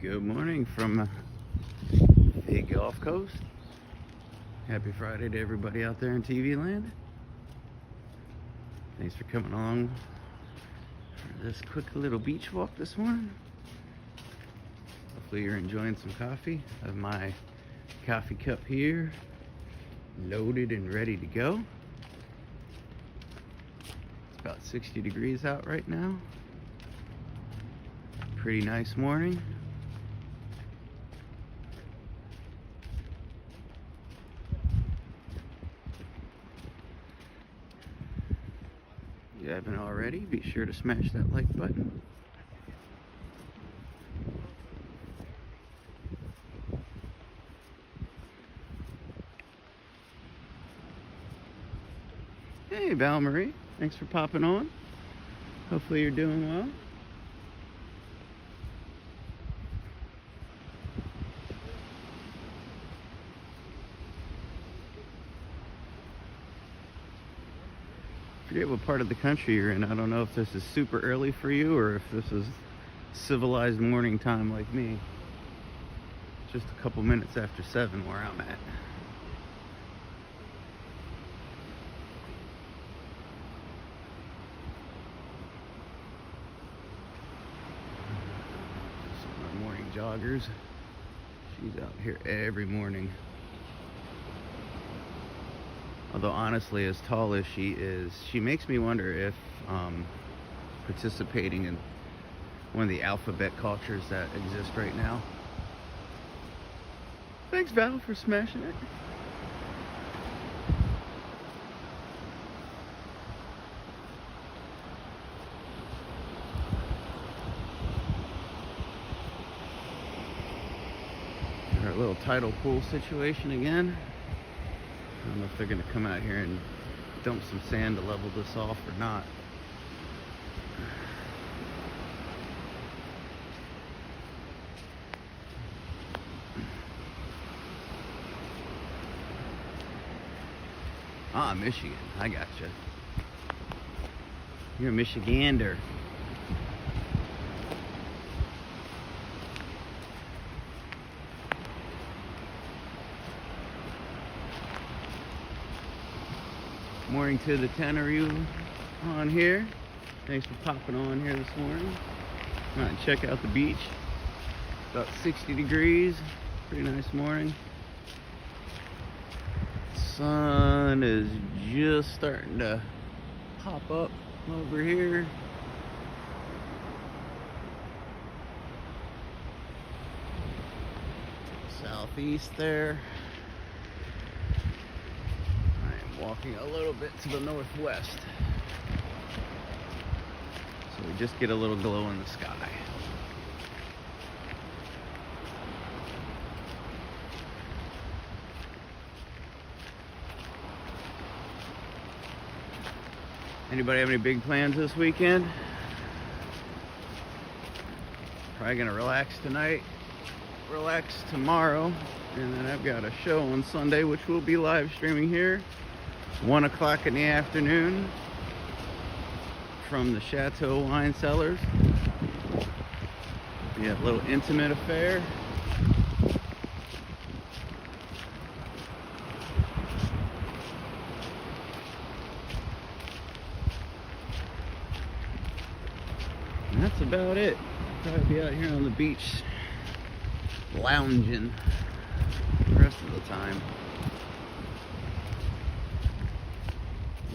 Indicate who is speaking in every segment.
Speaker 1: Good morning from the Gulf Coast. Happy Friday to everybody out there in TV land. Thanks for coming along for this quick little beach walk this morning. Hopefully you're enjoying some coffee. I have my coffee cup here, loaded and ready to go. It's about 60 degrees out right now. Pretty nice morning. If you haven't already, be sure to smash that like button. Hey, Val Marie, thanks for popping on. Hopefully you're doing well. I forget what part of the country you're in. I don't know if this is super early for you or if this is civilized morning time like me. Just a couple minutes after 7 where I'm at. Some of my morning joggers. She's out here every morning. Although honestly, as tall as she is, she makes me wonder if participating in one of the alphabet cultures that exist right now. Thanks, Val, for smashing it. Our little tidal pool situation again. I don't know if they're going to come out here and dump some sand to level this off or not. Ah, Michigan. I gotcha. You're a Michigander. Morning to the 10 of you on here. Thanks for popping on here this morning. Come out and check out the beach. About 60 degrees. Pretty nice morning. Sun is just starting to pop up over here. Southeast there. Walking a little bit to the northwest, so we just get a little glow in the sky. Anybody have any big plans this weekend? Probably gonna relax tonight, relax tomorrow, and then I've got a show on Sunday which we'll be live streaming here 1 o'clock in the afternoon from the Chateau Wine Cellars. Yeah, a little intimate affair. And that's about it. Probably be out here on the beach lounging the rest of the time.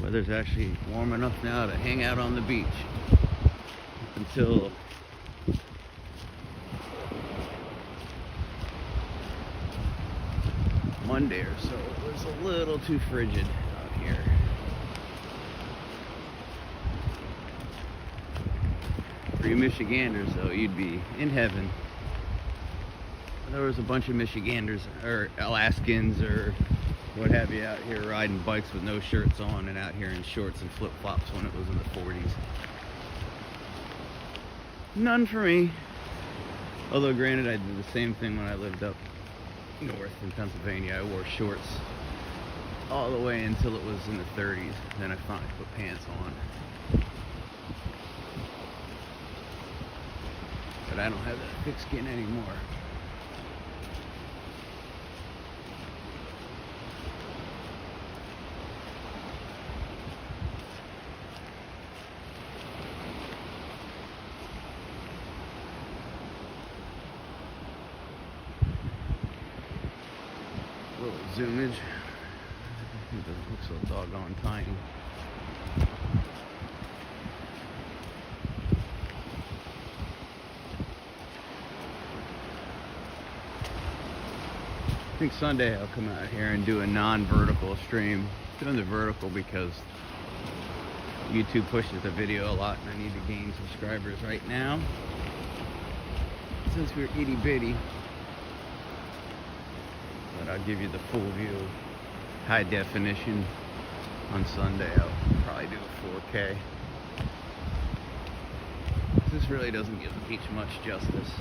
Speaker 1: Weather's actually warm enough now to hang out on the beach until Monday or so. It was a little too frigid out here. For you Michiganders, though, you'd be in heaven. There was a bunch of Michiganders or Alaskans or what have you out here riding bikes with no shirts on and out here in shorts and flip-flops when it was in the 40s. None for me. Although granted, I did the same thing when I lived up north in Pennsylvania. I wore shorts all the way until it was in the 30s. Then I finally put pants on. but I don't have that thick skin anymore. A little zoomage. It doesn't look so doggone tiny. I think Sunday I'll come out here and do a non-vertical stream. I'm doing the vertical because YouTube pushes the video a lot and I need to gain subscribers right now. Since we're itty bitty. But I'll give you the full view, high definition on Sunday. I'll probably do a 4K. This really doesn't give the beach much justice.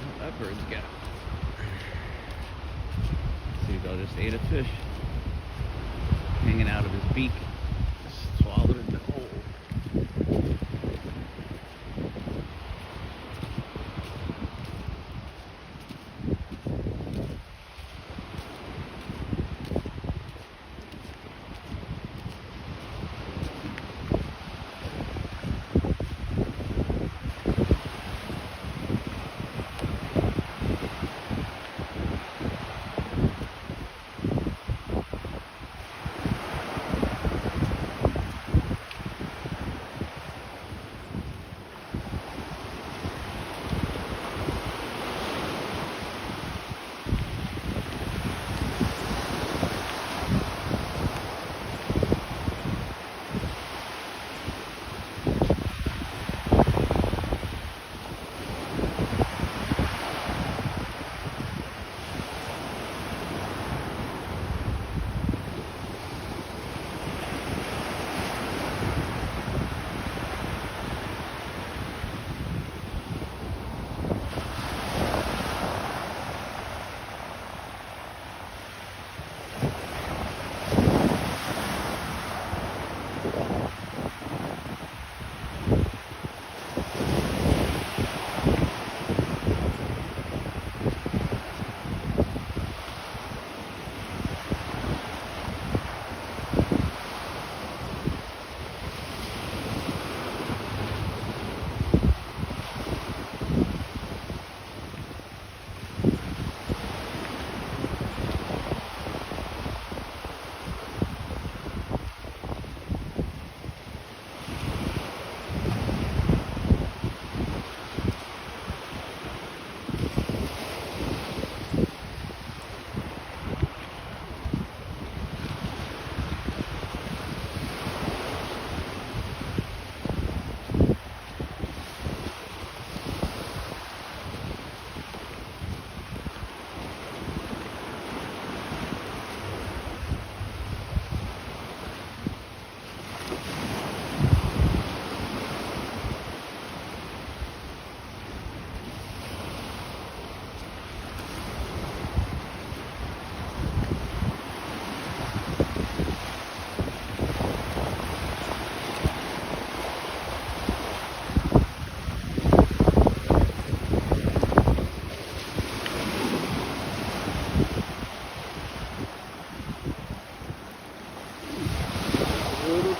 Speaker 1: Oh, that bird's got. Seagull just ate a fish, hanging out of his beak. Just swallowed it in the hole.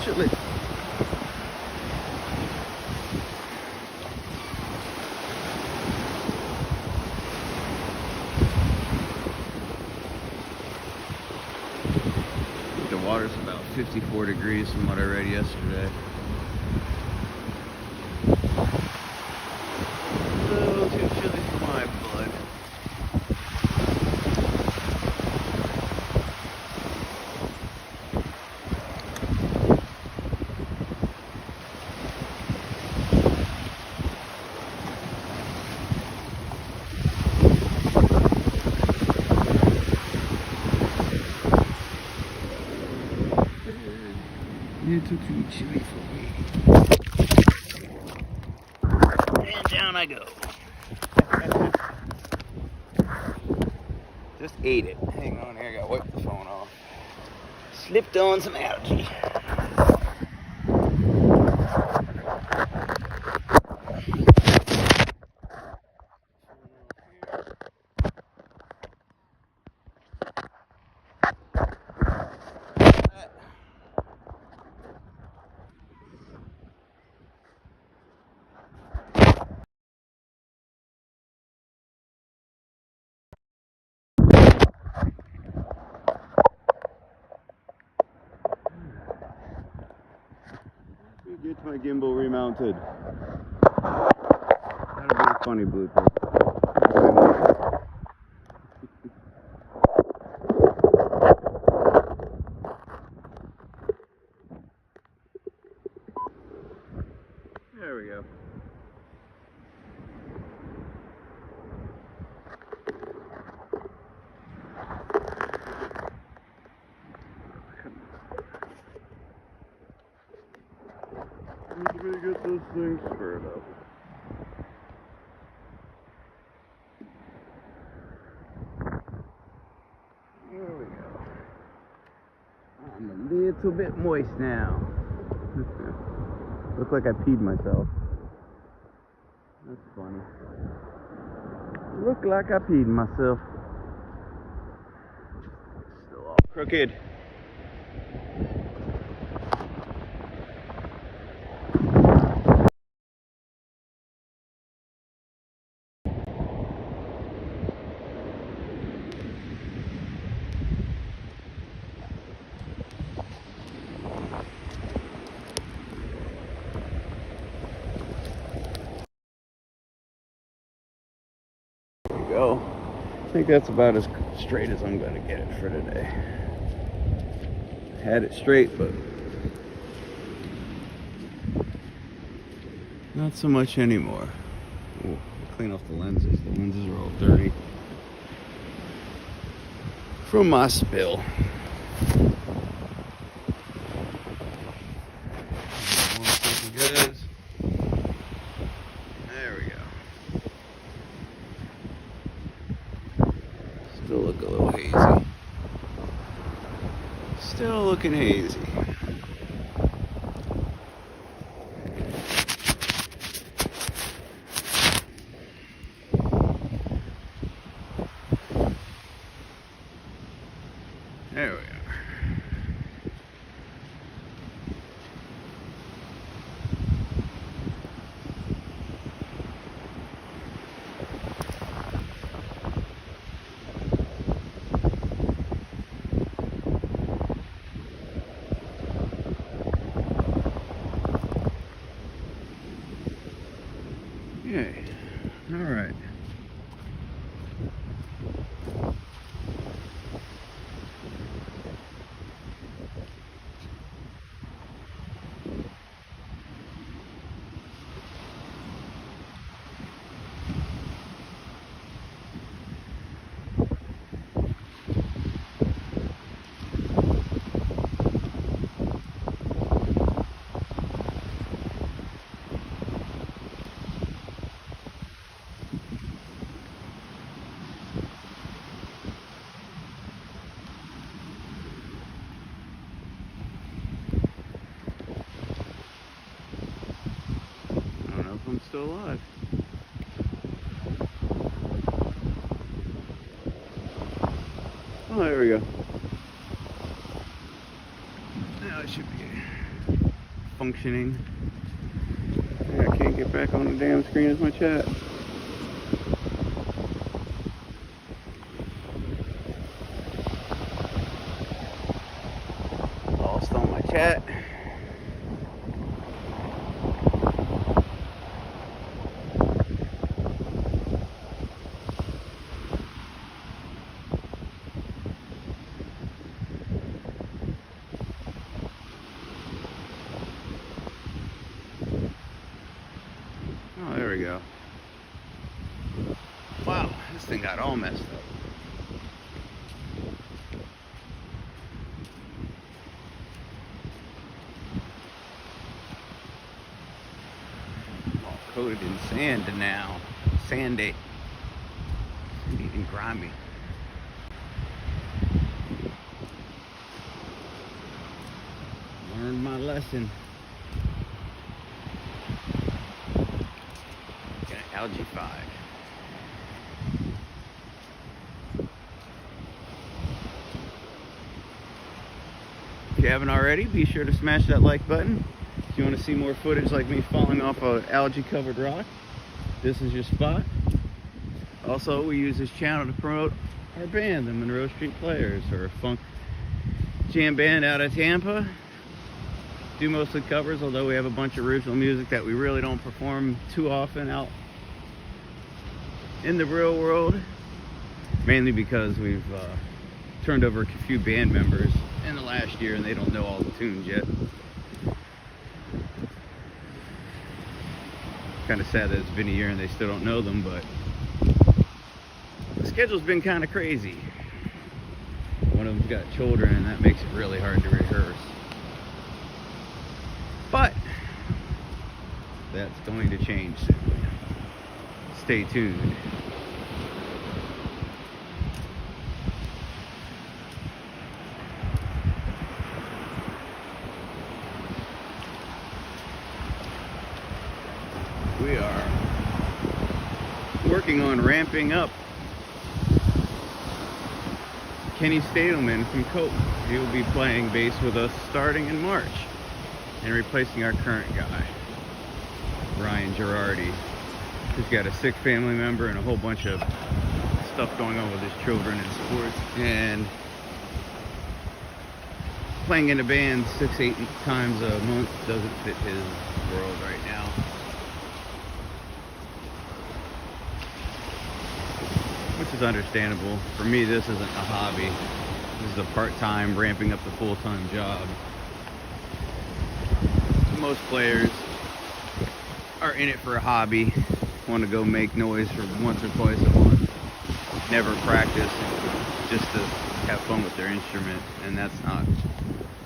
Speaker 1: Chilly. The water's about 54 degrees from what I read yesterday. A little too chilly for my blood. It's too chilly for me. And down I go. Just ate it. Hang on here, I gotta wipe the phone off. Slipped on some algae. Get my gimbal remounted. That'll be a funny blooper. There we go. Let me get this thing spurred up. There we go. I'm a little bit moist now. Look like I peed myself. That's funny. Look like I peed myself. Still all crooked. Go. I think that's about as straight as I'm going to get it for today. Had it straight, but not so much anymore. Ooh, clean off the lenses. The lenses are all dirty from my spill. Good. There we go. Still look a little hazy. Still looking hazy. There we are. Okay, all right. I'm still alive. Oh, there we go. Now it should be functioning. Yeah, I can't get back on the damn screen as my chat. Lost on my chat. Oh, there we go. Wow, this thing got all messed up. All coated in sand now. Sandy. And grimy. Learned my lesson. Algae 5. If you haven't already, be sure to smash that like button. If you want to see more footage like me falling off an algae covered rock, this is your spot. Also, we use this channel to promote our band, the Monroe Street Players, or a funk jam band out of Tampa. do mostly covers, although we have a bunch of original music that we really don't perform too often out in the real world, mainly because we've turned over a few band members in the last year and they don't know all the tunes yet. Kind of sad that it's been a year and they still don't know them, but the schedule's been kind of crazy. One of them's got children and that makes it really hard to rehearse. But that's going to change soon. Stay tuned. We are working on ramping up Kenny Stadelman from Cope. He will be playing bass with us starting in March and replacing our current guy, Ryan Girardi. He's got a sick family member and a whole bunch of stuff going on with his children and sports, and playing in a band 6-8 times a month doesn't fit his world right now. Which is understandable. For me, this isn't a hobby. This is a part-time, ramping up the full-time job. Most players are in it for a hobby, want to go make noise for once or twice a month, never practice, just to have fun with their instrument, and that's not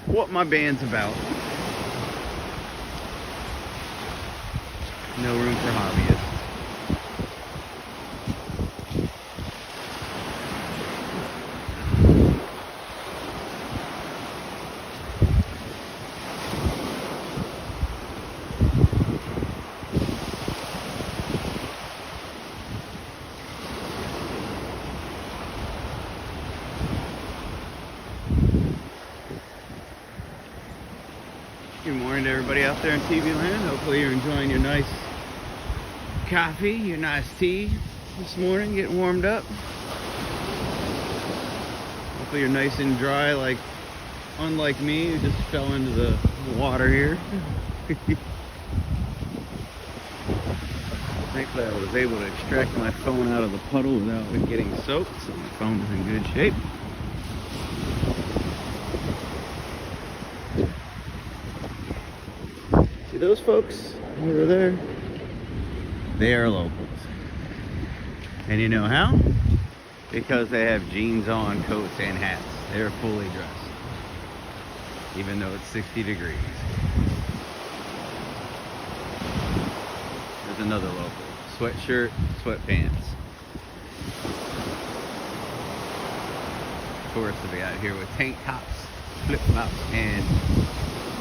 Speaker 1: what my band's about. No room for hobbyists. Good morning to everybody out there in TV land. Hopefully you're enjoying your nice coffee, your nice tea this morning, getting warmed up. Hopefully you're nice and dry, like unlike me, who just fell into the water here. Thankfully I was able to extract my phone out of the puddle without it getting soaked, so my phone is in good shape. See those folks over there? They are locals. And you know how? Because they have jeans on, coats, and hats. They're fully dressed. Even though it's 60 degrees. There's another local. Sweatshirt, sweatpants. Tourists will be out here with tank tops, flip-flops, and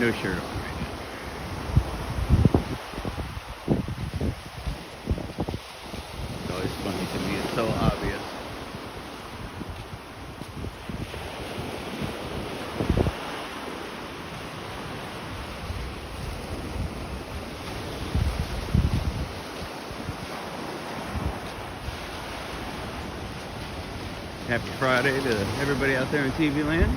Speaker 1: no shirt on. Funny to me, it's so obvious. Happy Friday to everybody out there in TV land.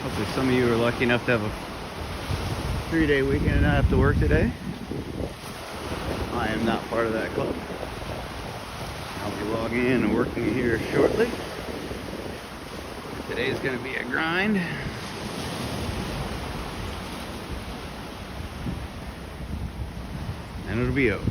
Speaker 1: Hopefully some of you are lucky enough to have a 3-day weekend and not have to work today. I am not part of that club. I'll be logging in and working here shortly. Today's going to be a grind. And it'll be over.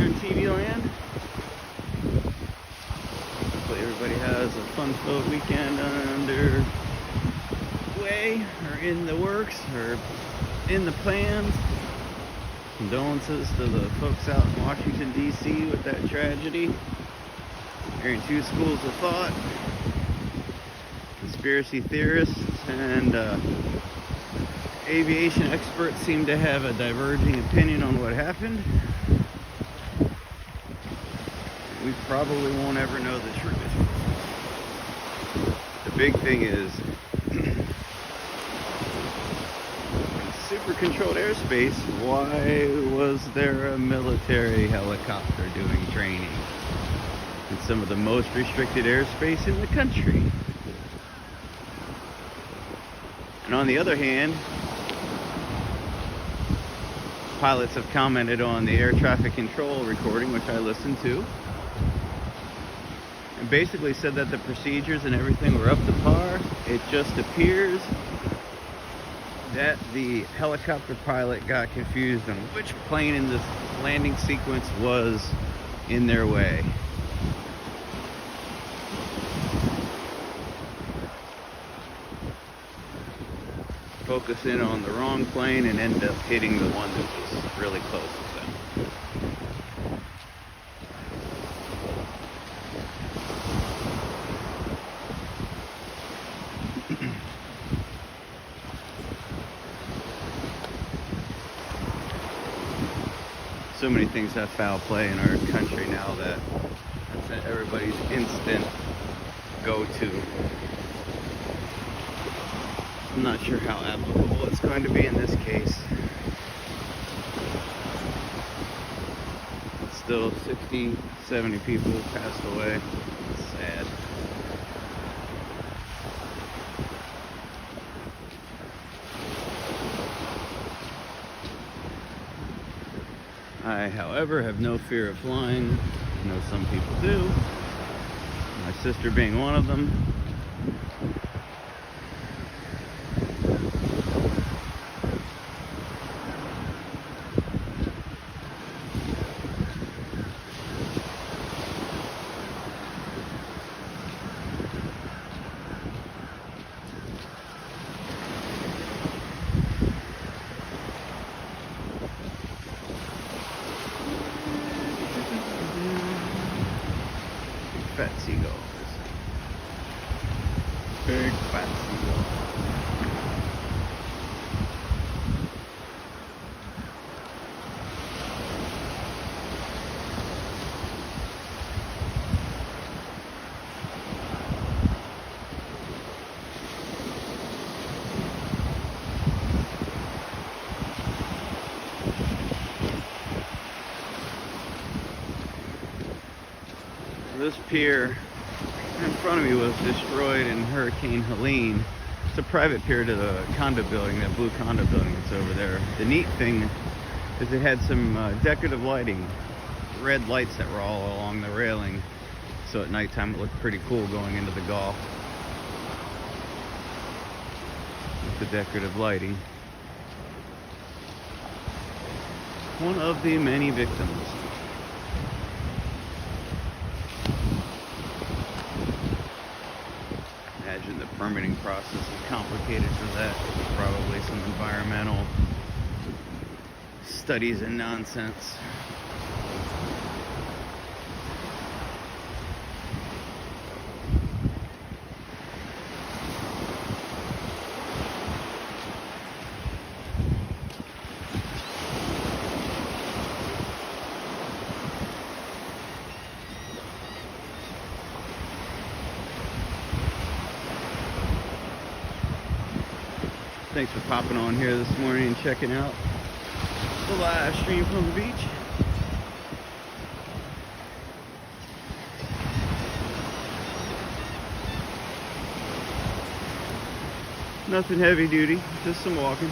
Speaker 1: there in TV land. Hopefully everybody has a fun-filled weekend underway, or in the works, or in the plans. Condolences to the folks out in Washington, D.C. with that tragedy. Hearing two schools of thought. Conspiracy theorists and aviation experts seem to have a diverging opinion on what happened. We probably won't ever know the truth. The big thing is, super controlled airspace, why was there a military helicopter doing training in some of the most restricted airspace in the country? And on the other hand, pilots have commented on the air traffic control recording, which I listened to, and basically said that the procedures and everything were up to par. It just appears that the helicopter pilot got confused on which plane in this landing sequence was in their way. Focus in on the wrong plane and end up hitting the one that was really close to them. So many things have foul play in our country now that that's everybody's instant go-to. I'm not sure how applicable it's going to be in this case. Still 60, 70 people passed away. It's sad. I, however, have no fear of flying. I know some people do. My sister being one of them. Fat seagulls. Big fat seagulls. This pier in front of me was destroyed in Hurricane Helene. It's a private pier to the condo building, that blue condo building that's over there. The neat thing is it had some decorative lighting, red lights that were all along the railing. So at nighttime it looked pretty cool going into the Gulf with the decorative lighting. One of the many victims. Imagine the permitting process is complicated for that. Probably some environmental studies and nonsense. Thanks for popping on here this morning and checking out the live stream from the beach. Nothing heavy duty, just some walking.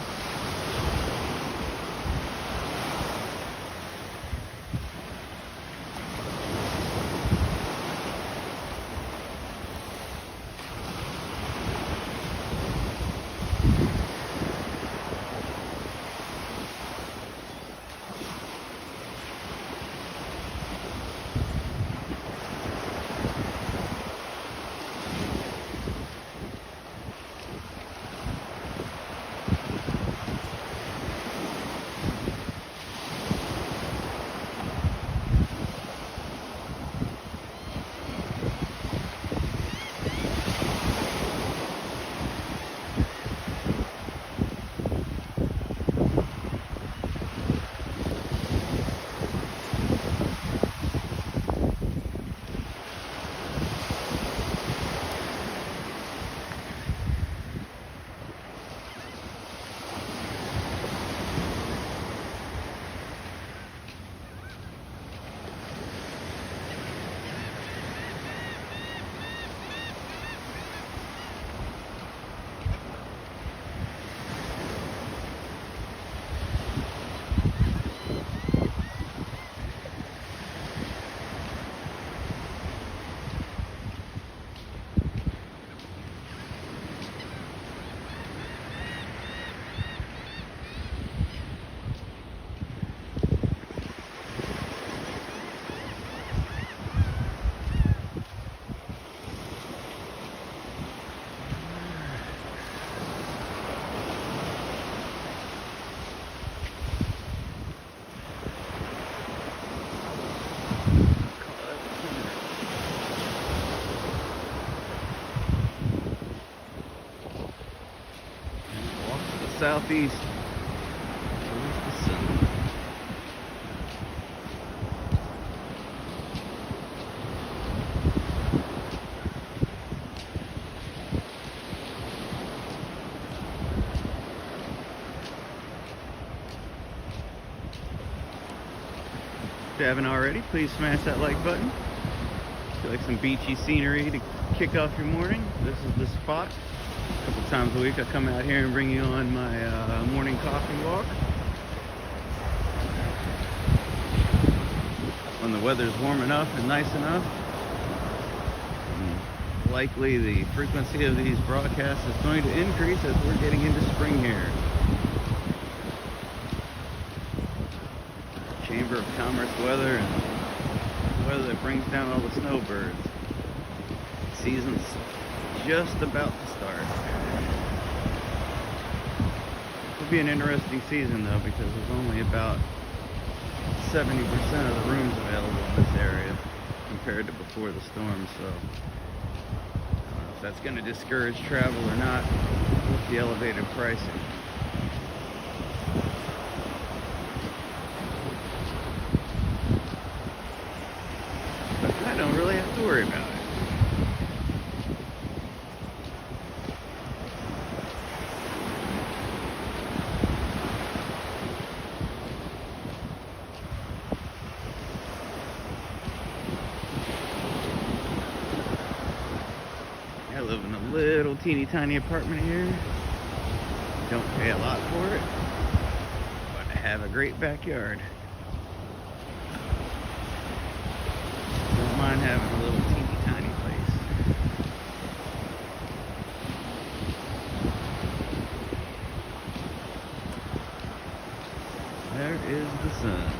Speaker 1: southeast. There's the sun. If you haven't already, please smash that like button. If you like some beachy scenery to kick off your morning, this is the spot. A couple times a week I come out here and bring you on my morning coffee walk. When the weather's warm enough and nice enough, and likely the frequency of these broadcasts is going to increase as we're getting into spring here. Chamber of Commerce weather and weather that brings down all the snowbirds. Season's just about to start. It'll be an interesting season though, because there's only about 70% of the rooms available in this area compared to before the storm, so I don't know if that's going to discourage travel or not with the elevated pricing. But I don't really have to worry about it. I live in a little teeny tiny apartment here. Don't pay a lot for it, but I have a great backyard. Don't mind having a little teeny tiny place. There is the sun.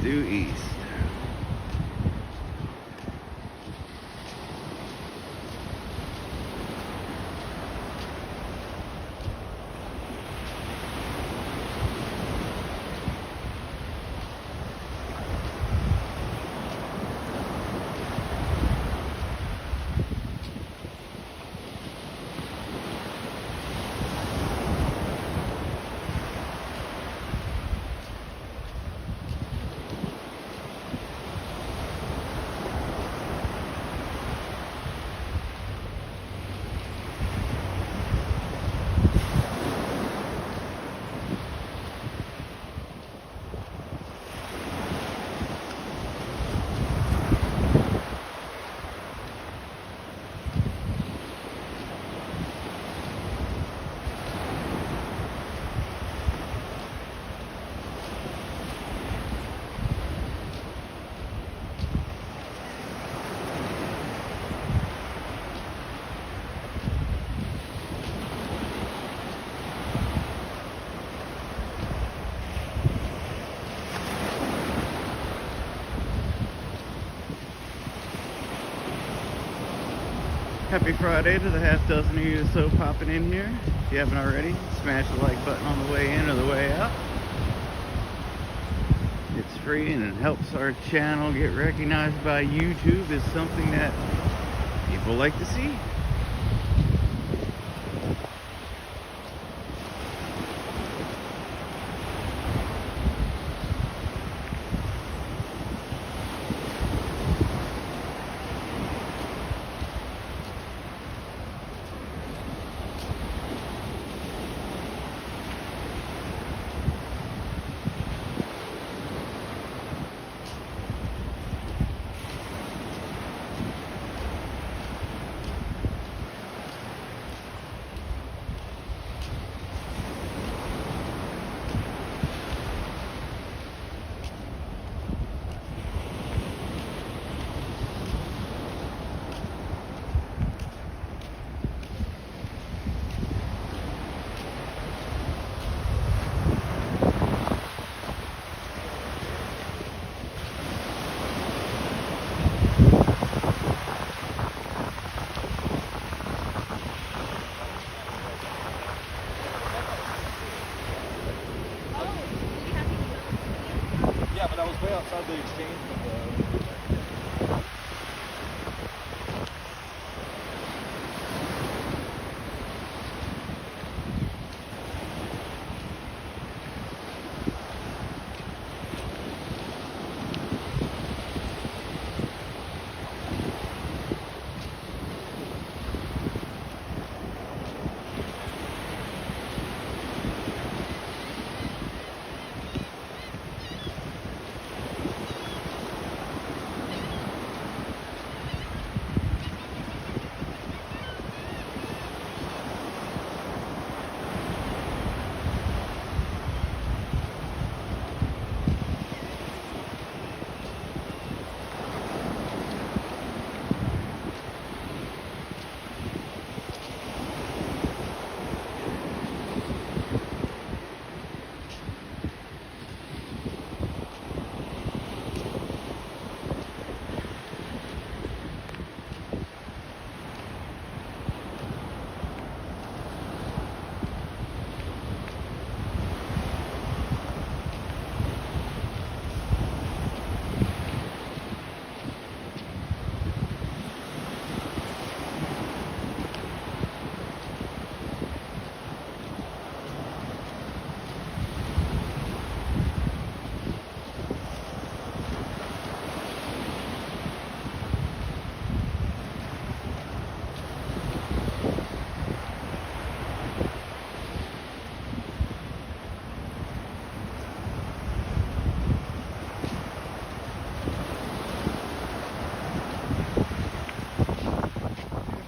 Speaker 1: Due east. Happy Friday to the half dozen of you or so popping in here. If you haven't already, smash the like button on the way in or the way out. It's free and it helps our channel get recognized by YouTube as something that people like to see.
Speaker 2: I was way outside the exchange, but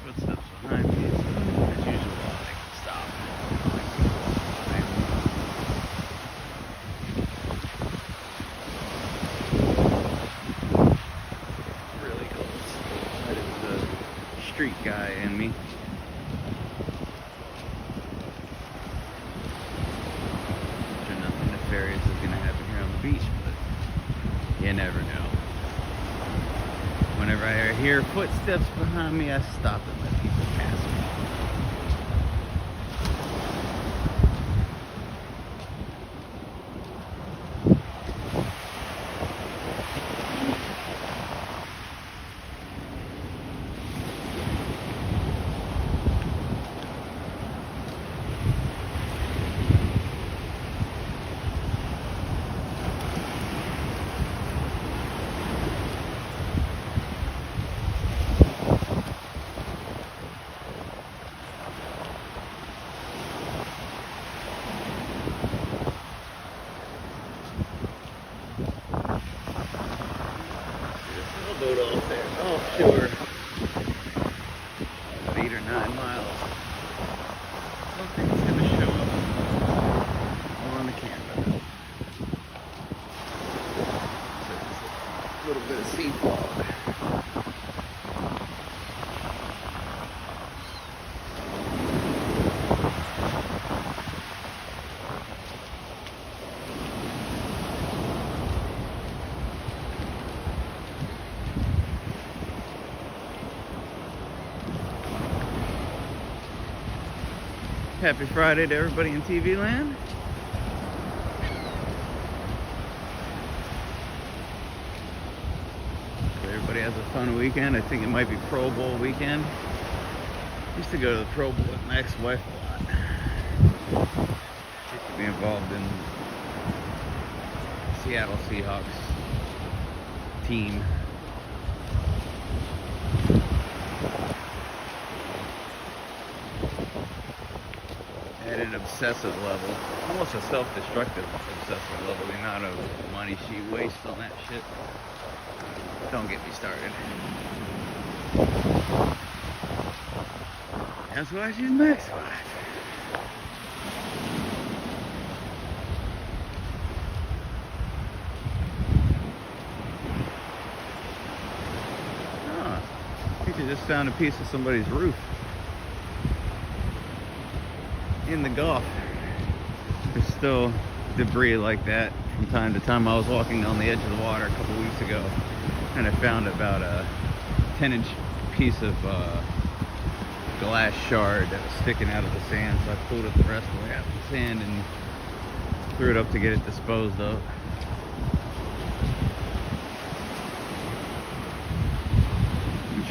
Speaker 1: Footsteps behind me. As usual, I stop. Really close. That is the street guy in me. Sure nothing nefarious is gonna happen here on the beach, but you never know. Whenever I hear footsteps behind me, I stop and let people pass me. Boat off there, offshore. About 8 or 9 miles. I don't think it's gonna show up on the camera. A little bit of sea fog. Happy Friday to everybody in TV land. Hope everybody has a fun weekend. I think it might be Pro Bowl weekend. I used to go to the Pro Bowl with my ex-wife a lot. Used to be involved in Seattle Seahawks team. At an obsessive level, almost a self-destructive obsessive level, the amount of money she wastes on that shit. Don't get me started. That's why she's my ex-wife. I think I just found a piece of somebody's roof in the Gulf. There's still debris like that from time to time. I was walking on the edge of the water a couple weeks ago and I found about a 10-inch piece of glass shard that was sticking out of the sand, so I pulled it the rest of the way out of the sand and threw it up to get it disposed of.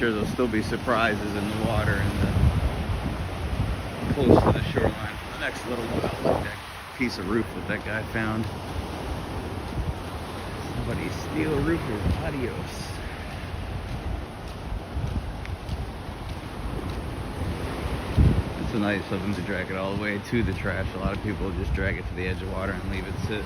Speaker 1: sure there'll still be surprises in the water and close to the shoreline for the next little while, like that piece of roof that guy found. Somebody steal roofers. Adios. It's nice of them to drag it all the way to the trash. A lot of people just drag it to the edge of water and leave it sit.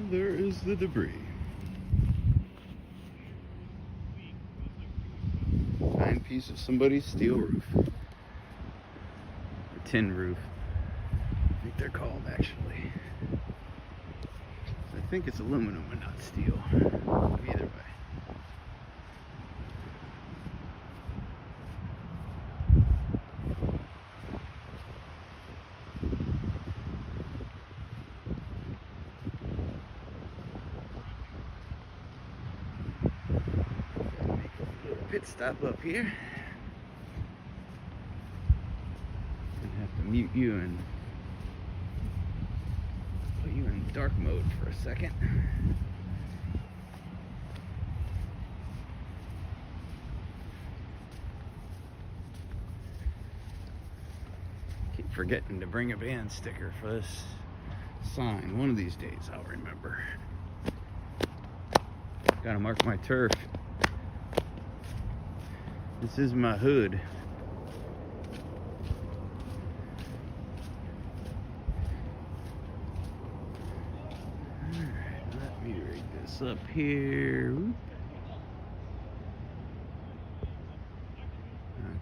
Speaker 1: There is the debris. Fine piece of somebody's steel roof. Or tin roof. I think they're called, actually. I think it's aluminum and not steel. Either way. Pit stop up here. Gonna have to mute you and put you in dark mode for a second. Keep forgetting to bring a band sticker for this sign. One of these days I'll remember. Gotta mark my turf. This is my hood. Alright, let me rig this up here.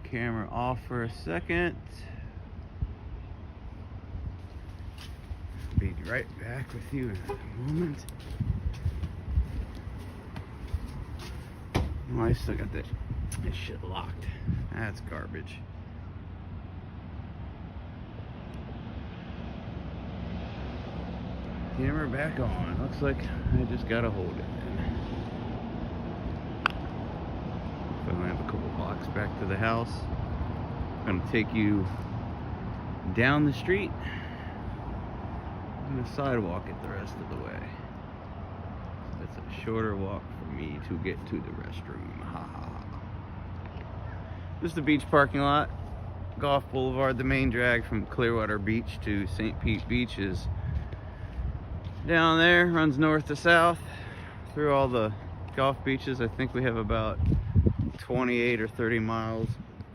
Speaker 1: Camera off for a second. Be right back with you in a moment. Oh, I still got this shit locked. That's garbage. Camera back on. Looks like I just gotta hold it then. So I have a couple blocks back to the house. I'm gonna take you down the street and the sidewalk it the rest of the way. It's a shorter walk for me to get to the restroom. Ha ha ha. This is the beach parking lot. Golf Boulevard, the main drag from Clearwater Beach to St. Pete Beach is down there, runs north to south through all the golf beaches. I think we have about 28 or 30 miles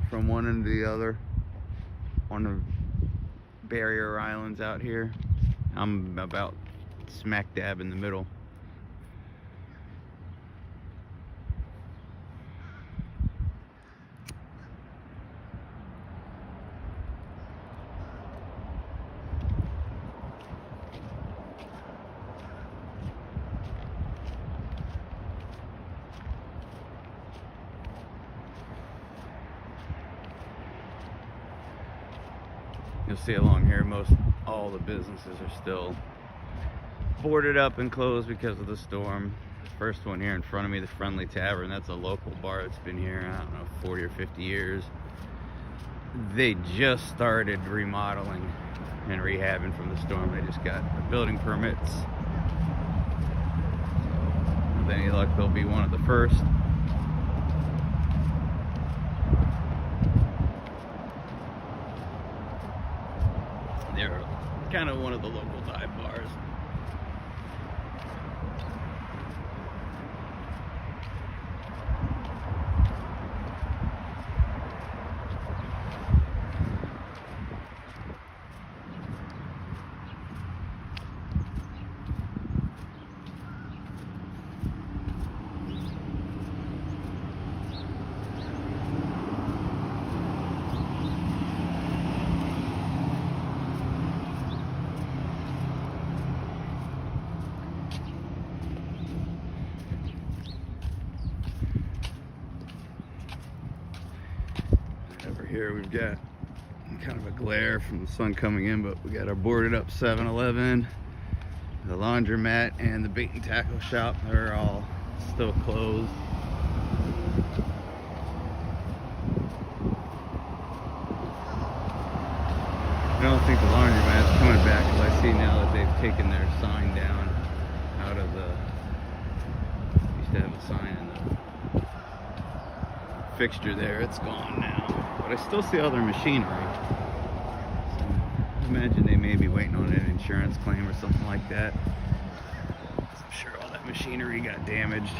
Speaker 1: from one end to the other on the barrier islands out here. I'm about smack dab in the middle. You'll see along here, all the businesses are still boarded up and closed because of the storm. The first one here in front of me, the Friendly Tavern, that's a local bar that's been here, I don't know, 40 or 50 years. They just started remodeling and rehabbing from the storm. They just got the building permits. So, with any luck, they'll be one of the first. They're kind of one of the local dive bars. Over here we've got kind of a glare from the sun coming in, but we got our boarded up 7-Eleven, the laundromat, and the bait and tackle shop. They're all still closed. I don't think the laundromat's coming back, because I see now that they've taken their sign down out of the, used to have a sign in the fixture there. It's gone now. But I still see all their machinery. So I imagine they may be waiting on an insurance claim or something like that. I'm sure all that machinery got damaged.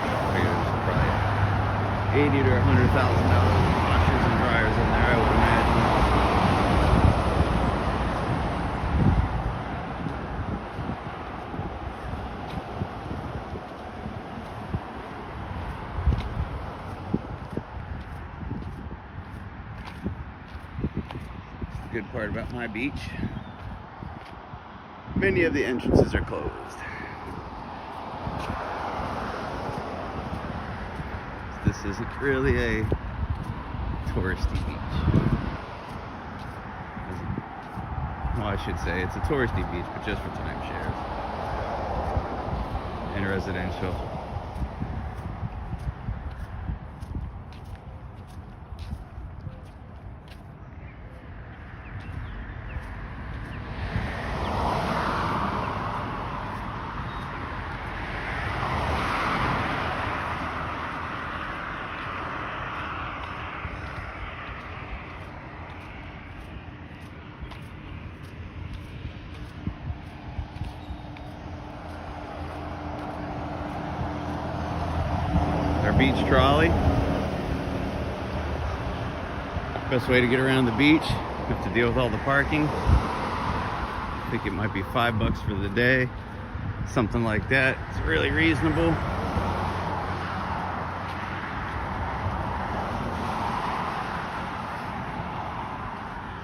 Speaker 1: I figure there's probably $80,000 to $100,000 washers and dryers in there, I would imagine. Good part about my beach, many of the entrances are closed. This isn't really a touristy beach. Well, I should say it's a touristy beach, but just for timeshares and residential. Our beach trolley. Best way to get around the beach. You have to deal with all the parking. I think it might be $5 for the day, something like that. It's really reasonable.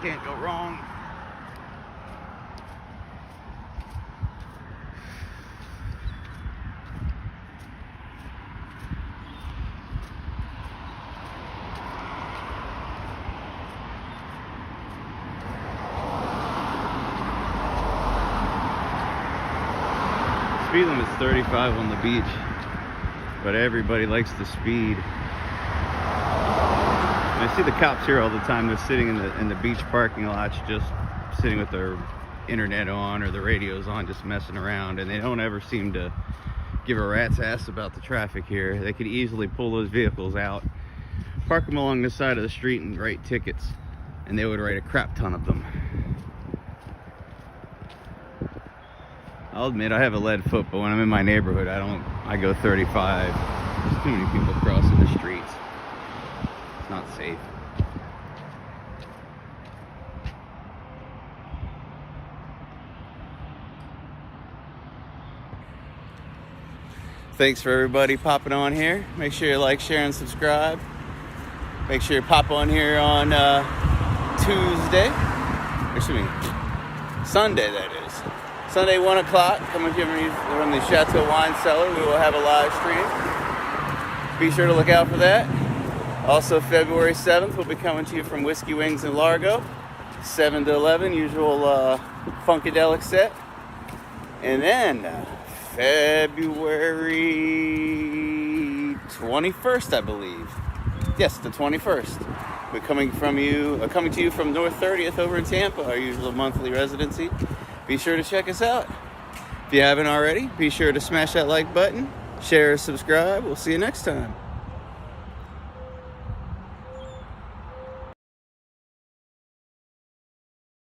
Speaker 1: Can't go wrong. Speed limit's 35 on the beach, but everybody likes to speed. And I see the cops here all the time. They're sitting in the beach parking lots, just sitting with their internet on or the radios on, just messing around, and they don't ever seem to give a rat's ass about the traffic here. They could easily pull those vehicles out, park them along the side of the street, and write tickets, and they would write a crap ton of them. I'll admit I have a lead foot, but when I'm in my neighborhood, I go 35. There's too many people crossing the streets. It's not safe. Thanks for everybody popping on here. Make sure you like, share, and subscribe. Make sure you pop on here on Sunday, that is. Sunday, 1 o'clock, coming from the Chateau Wine Cellar. We will have a live stream. Be sure to look out for that. Also, February 7th, we'll be coming to you from Whiskey Wings in Largo. 7 to 11, usual Funkadelic set. And then February 21st, I believe. Yes, the 21st. We're coming to you from North 30th over in Tampa, our usual monthly residency. Be sure to check us out. If you haven't already, be sure to smash that like button, share, subscribe. We'll see you next time.